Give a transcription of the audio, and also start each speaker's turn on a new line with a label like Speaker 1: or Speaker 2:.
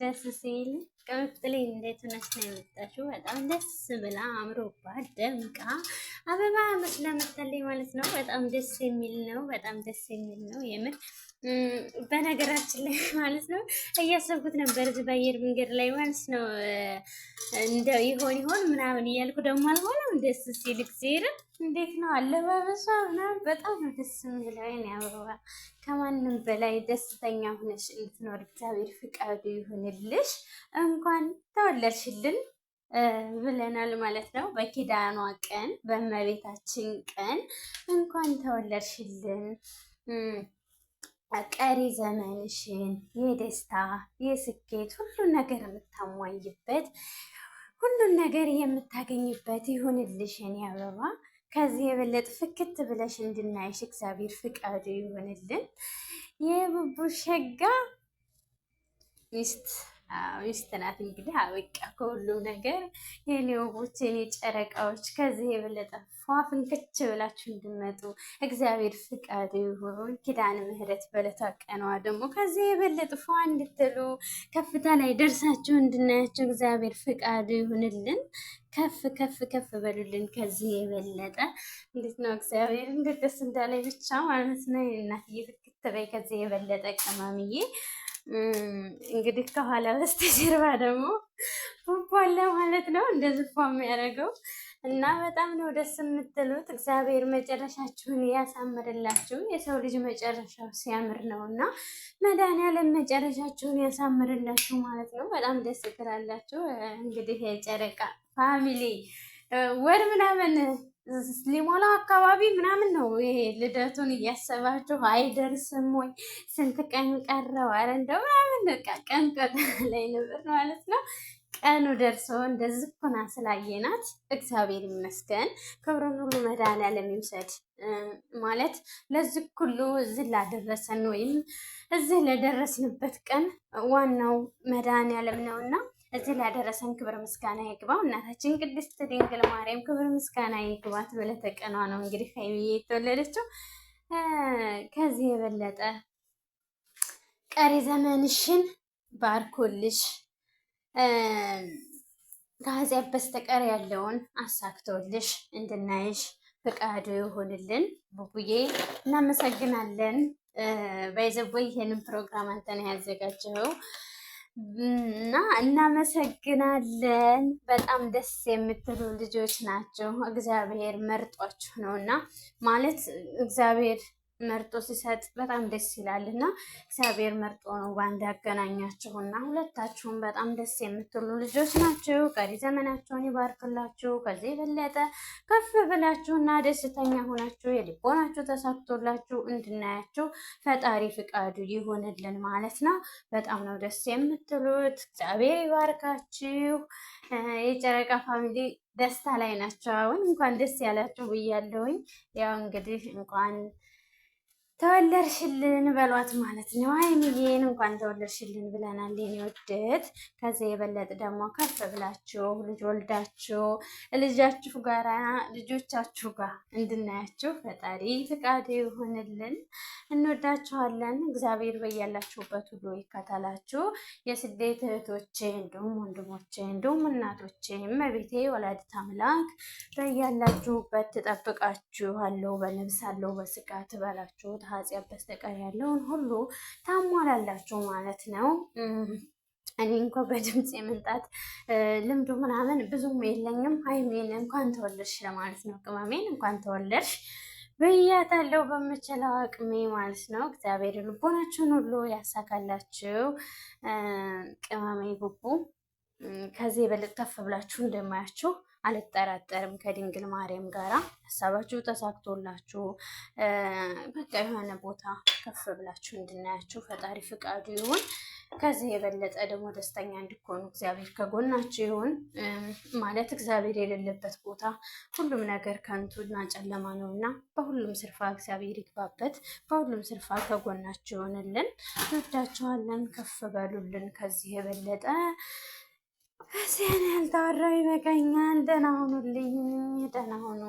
Speaker 1: ደስ ሲል ቅምጥሌ እንዴት ሆነሽ ነው የመጣሽው? በጣም ደስ ብላ አምሮባት ደምቃ አበባ መስላ መጣልኝ ማለት ነው። በጣም ደስ የሚል ነው። በጣም ደስ የሚል ነው የምር። በነገራችን ላይ ማለት ነው እያሰብኩት ነበር እዚህ በአየር መንገድ ላይ ማለት ነው እንደው ይሆን ምናምን እያልኩ ደግሞ አልሆነም። ደስ ሲል እግዚአብሔር እንዴት ነው አለባበሷ ምናምን በጣም ነው ደስ የሚለው። የኔ አበባ ከማንም በላይ ደስተኛ ሆነሽ እንድትኖር እግዚአብሔር ፍቃዱ ይሁንልሽ። እንኳን ተወለድሽልን ብለናል ማለት ነው። በኪዳኗ ቀን በእመቤታችን ቀን እንኳን ተወለድሽልን። ቀሪ ዘመንሽን የደስታ የስኬት ሁሉን ነገር የምታሟይበት ሁሉን ነገር የምታገኝበት ይሁንልሽ የኔ አበባ። ከዚህ የበለጠ ፍክት ብለሽ እንድናይሽ እግዚአብሔር ፍቃዱ ይሁንልን። የቡቡ ሸጋ ሚስት ናት እንግዲህ አበቃ ከሁሉም ነገር። የኔ ውቦች የኔ ጨረቃዎች ከዚህ የበለጠ ፏፍንክች ብላችሁ እንድመጡ እግዚአብሔር ፍቃዱ ይሁን። ኪዳነ ምሕረት በዕለተ ቀኗ ደግሞ ከዚህ የበለጠ ፏ እንድትሉ ከፍታ ላይ ደርሳችሁ እንድናያችሁ እግዚአብሔር ፍቃዱ ይሁንልን። ከፍ ከፍ ከፍ በሉልን። ከዚህ የበለጠ እንዴት ነው እግዚአብሔር እንዴት ደስ እንዳላይ ብቻ ማለት ነው። እናትዬ ፍክት በይ ከዚህ የበለጠ ቀማምዬ። እንግዲህ ከኋላ በስተጀርባ ደግሞ ቡቡ አለ ማለት ነው እንደዚህ ፏ የሚያደርገው እና በጣም ነው ደስ የምትሉት። እግዚአብሔር መጨረሻችሁን ያሳምርላችሁ። የሰው ልጅ መጨረሻው ሲያምር ነው እና መድኃኒዓለም መጨረሻችሁን ያሳምርላችሁ ማለት ነው። በጣም ደስ ትላላችሁ። እንግዲህ የጨረቃ ፋሚሊ ወር ምናምን ሊሞላው አካባቢ ምናምን ነው ይሄ ልደቱን እያሰባችሁ አይደርስም ወይ ስንት ቀን ቀረው? አረ እንደው ምናምን በቃ ቀን ላይ ነበር ማለት ነው። ቀኑ ደርሶ እንደዚህ ኮና ስላየናት እግዚአብሔር ይመስገን። ክብሩን ሁሉ መድኃኒዓለም ይውሰድ ማለት ለዚህ ሁሉ እዚህ ላደረሰን ወይም እዚህ ለደረስንበት ቀን ዋናው መድኃኒዓለም ነውና እዚህ ላደረሰን ክብር ምስጋና ይግባው። እናታችን ቅድስት ድንግል ማርያም ክብር ምስጋና ይግባት። በዕለተ ቀኗ ነው እንግዲህ ሀይሚዬ የተወለደችው። ከዚህ የበለጠ ቀሪ ዘመንሽን ባርኮልሽ ከዚያ በስተቀር ያለውን አሳክቶልሽ እንድናይሽ ፍቃዱ ይሆንልን። ቡቡዬ እናመሰግናለን። በይዘቦይ ይሄንን ፕሮግራም አንተን ያዘጋጀው እና እናመሰግናለን። በጣም ደስ የምትሉ ልጆች ናቸው። እግዚአብሔር መርጧችሁ ነው እና ማለት እግዚአብሔር መርጦ ሲሰጥ በጣም ደስ ይላል እና እግዚአብሔር መርጦ ነው በአንድ ያገናኛችሁ እና ሁለታችሁም በጣም ደስ የምትሉ ልጆች ናቸው። ቀሪ ዘመናቸውን ይባርክላችሁ። ከዚህ የበለጠ ከፍ ብላችሁ እና ደስተኛ ሆናችሁ የልቦናችሁ ተሳክቶላችሁ እንድናያችሁ ፈጣሪ ፍቃዱ ይሆንልን ማለት ነው። በጣም ነው ደስ የምትሉት። እግዚአብሔር ይባርካችሁ። የጨረቃ ፋሚሊ ደስታ ላይ ናቸው። አሁን እንኳን ደስ ያላችሁ ብያለሁኝ። ያው እንግዲህ እንኳን ተወለድሽልን በሏት ማለት ነው። ሀይሚዬን እንኳን ተወለድሽልን ብለናል የኔ ወደት። ከዚህ የበለጠ ደግሞ ከፍ ብላችሁ ልጅ ወልዳችሁ ልጆቻችሁ ጋር እንድናያችሁ ፈጣሪ ፍቃድ ይሆንልን። እንወዳችኋለን። እግዚአብሔር በያላችሁበት ሁሉ ይከተላችሁ። የስደት እህቶቼ እንዲሁም ወንድሞቼ እንዲሁም እናቶቼ እመቤቴ ወላዲተ አምላክ በያላችሁበት ትጠብቃችኋለሁ። በነፍስ አለው በስጋ ትበላችሁ ኃጢአት በስተቀር ያለውን ሁሉ ታሟላላችሁ ማለት ነው። እኔ እንኳ በድምፅ የመምጣት ልምዱ ምናምን ብዙም የለኝም። ሀይሜን እንኳን ተወለድሽ ለማለት ነው። ቅመሜን እንኳን ተወለድሽ ብያታለሁ በምችለው አቅሜ ማለት ነው። እግዚአብሔር ልቦናችሁን ሁሉ ያሳካላችሁ። ቅመሜ ቡቡ ከዚህ የበለጠ ከፍ ብላችሁ እንደማያችሁ አልጠራጠርም። ከድንግል ማርያም ጋራ ሀሳባችሁ ተሳክቶላችሁ በቃ የሆነ ቦታ ከፍ ብላችሁ እንድናያችሁ ፈጣሪ ፍቃዱ ይሁን። ከዚህ የበለጠ ደግሞ ደስተኛ እንድትሆኑ እግዚአብሔር ከጎናችሁ ይሁን። ማለት እግዚአብሔር የሌለበት ቦታ ሁሉም ነገር ከንቱና ጨለማ ነው እና በሁሉም ስርፋ እግዚአብሔር ይግባበት። በሁሉም ስርፋ ከጎናችሁ ይሆንልን። እንወዳችኋለን። ከፍ በሉልን። ከዚህ የበለጠ እዚያን ያልተወራው ይበቃኛል። ደህና ሁኑልኝ። ደህና ሁኑ።